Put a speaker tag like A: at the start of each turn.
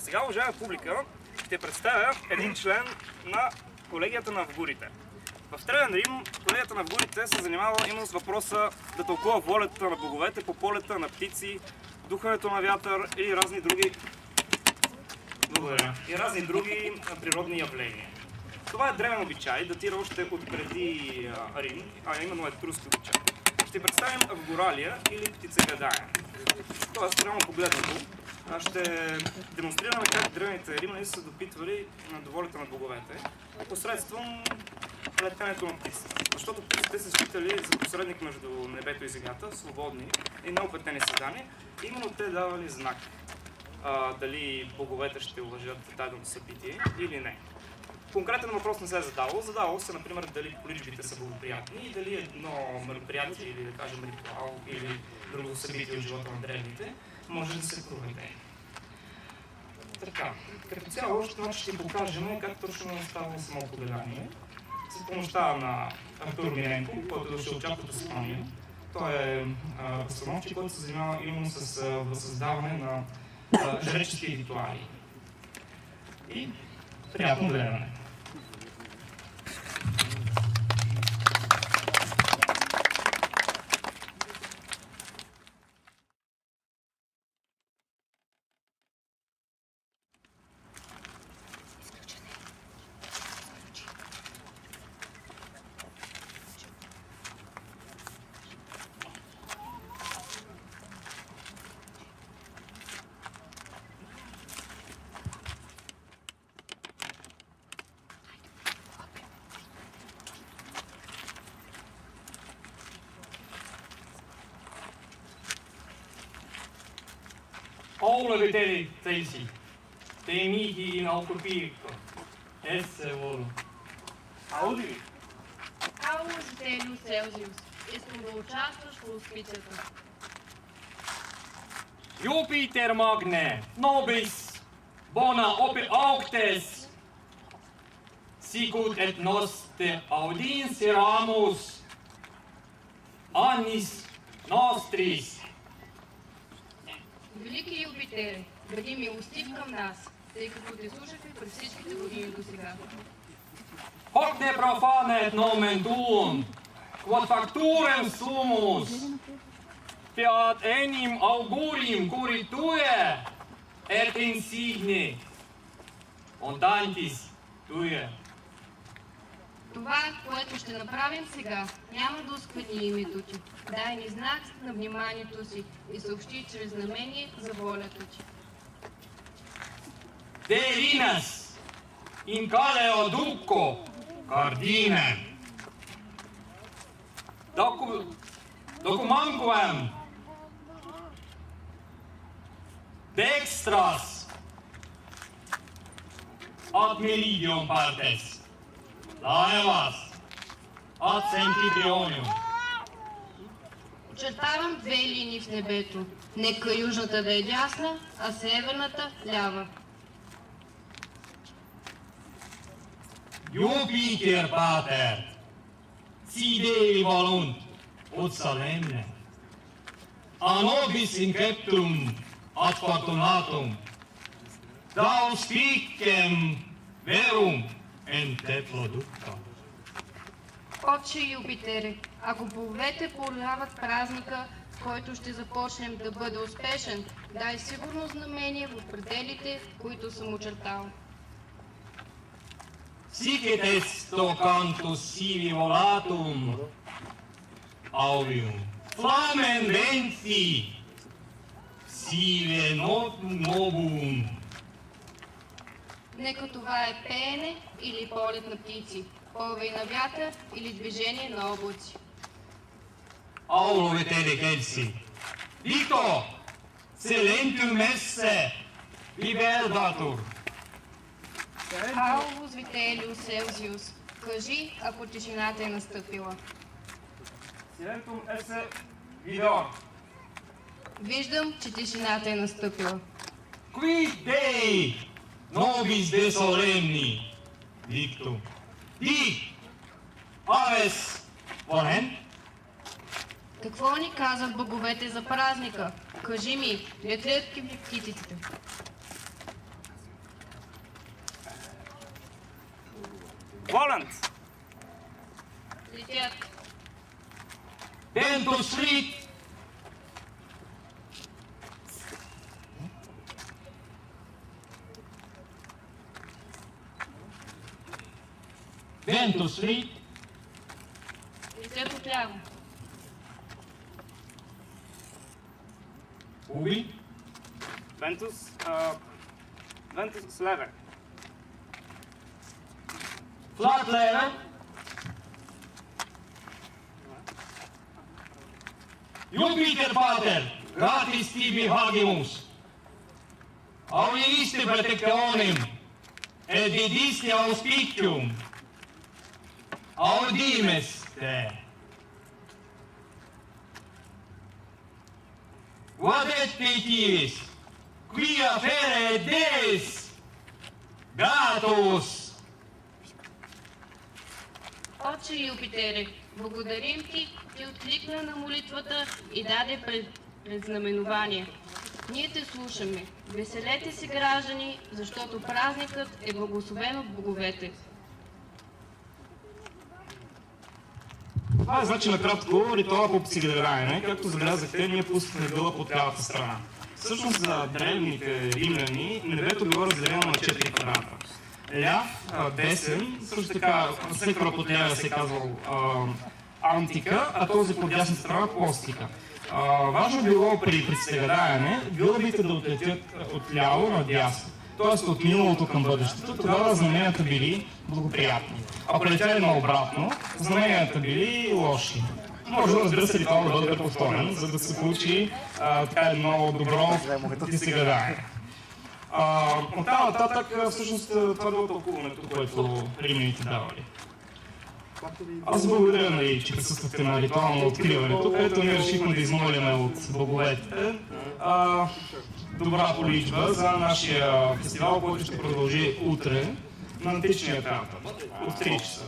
A: А сега, уважаема публика, ще представя един член на колегията на авгурите. В Древен Рим колегията на авгурите се занимава именно с въпроса да тълкува волята на боговете по полета на птици, духането на вятър и разни други природни явления. Това е древен обичай, датира още от преди Рим, а именно етруски обичай. Ще представим авгуралия или птицегадание. Тоест, реално погледнато, ще демонстрираме как древните римляни са допитвали до волята на боговете посредством летенето на птици. Защото птиците са считали за посредник между небето и земята, свободни и неопетени създания. Именно те давали знак дали боговете ще уважат дадено събитие или не. Конкретен въпрос не се е задавал. Задавало се, например, дали количбите са благоприятни и дали едно мероприятие или, да кажем, ритуал или друго събитие от живота на древните може да се проведе. Така, като цяло ще покажем как точно е ставало самото гадание. С помощта на Артур Миренко, който е дошъл чак от Испания. Той е постановчик, който се занимава именно с въссъздаване на жречески ритуали. И приятно гледане!
B: Ouleviteli teisi, te mihi in alcopiico, esse volo. Ауди!
C: Ало, жителю Селзиус, искам да участваш в успитията.
B: Jupiter magne, nobis, bona ope auctes, sicut et nos te audienceramus, annis nostris.
C: Велики Юпитере, бъди милостив към нас, тъй като те слушахме през всичките години до сега.
B: Hoc de profanet nomen tuum, quod facturem sumus, fiat enim augurium curi tue, et insigne, montantis tue.
C: Това, което ще направим сега, няма да оскверни името ти. Дай ни знак на вниманието си и съобщи чрез знамение за волята ти.
B: Derinas in caleo duco cardine. Documanquem dextras ad meridium partes. Laevas ad Centurionium.
C: Очертавам две линии в небето. Нека южната да е дясна, а северната лява.
B: Jupiter pater, si Dei volunt, ut solemne, a nobis inceptum ad fortunatum, da auspicem verum en te producta.
C: Отче Юпитере, ако боговете повеляват празника, в който ще започнем да бъде успешен, дай сигурно знамение в пределите, които съм очертал.
B: Sic et esto cantus sivi volatum, aureum, flamen venti, sive novum.
C: Нека това е пеене или полет на птици, повей на вятър или движение на облаци.
B: Aulo vetele celsi, dicto, silentum esse, liberdatur.
C: Аулус Вителиус Селзиус, кажи, ако тишината е настъпила.
A: Силентум есе видео.
C: Виждам, че тишината е настъпила.
B: Quid Dei nobis de solemni dictum. Dic, aves volent?
C: Какво ни казват боговете за празника? Кажи ми, летят ли птиците?
A: Волант!
C: Летят.
B: Ventus flit. Ventus flit.
C: Летят отляво.
B: Ubi.
A: Вентус с леве.
B: Flat level. Jupiter pater, gratis tibi hagimus. Auliste protectionem, et vidiste auspicium. Audimes te. Vadet petivis, quia fere des gratus.
C: Отче Юпитере, благодарим ти откликна на молитвата и даде предзнаменование. Ние те слушаме. Веселете се, граждани, защото празникът е благословен от боговете.
A: Това е значи накратко ритуала по птицегадание. Както забелязахте, ние пуснахме гълъб от лявата страна. Всъщност за древните римляни небето било разделено на 4 квадрата. Ляв, десен, също така сектора под лява се казвал антика, а този под дясна страна пластика. Важно било при птицегадание гълъбите да отлетят от ляво на дясно, т.е. от миналото към бъдещето. Тогава знаменията били благоприятни. Ако летяли наобратно, знаменията били лоши. Може да, разбира се, ритуал да бъде повторен, за да се получи така едно добро птицегадание. От тази нататък, всъщност, това било тълкуването, което римляните давали. Аз благодаря, че присъствахте на ритуално откриването, където ние решихме да измолиме от боговете добра поличба за нашия фестивал, който ще продължи утре на античния театър от 3 часа.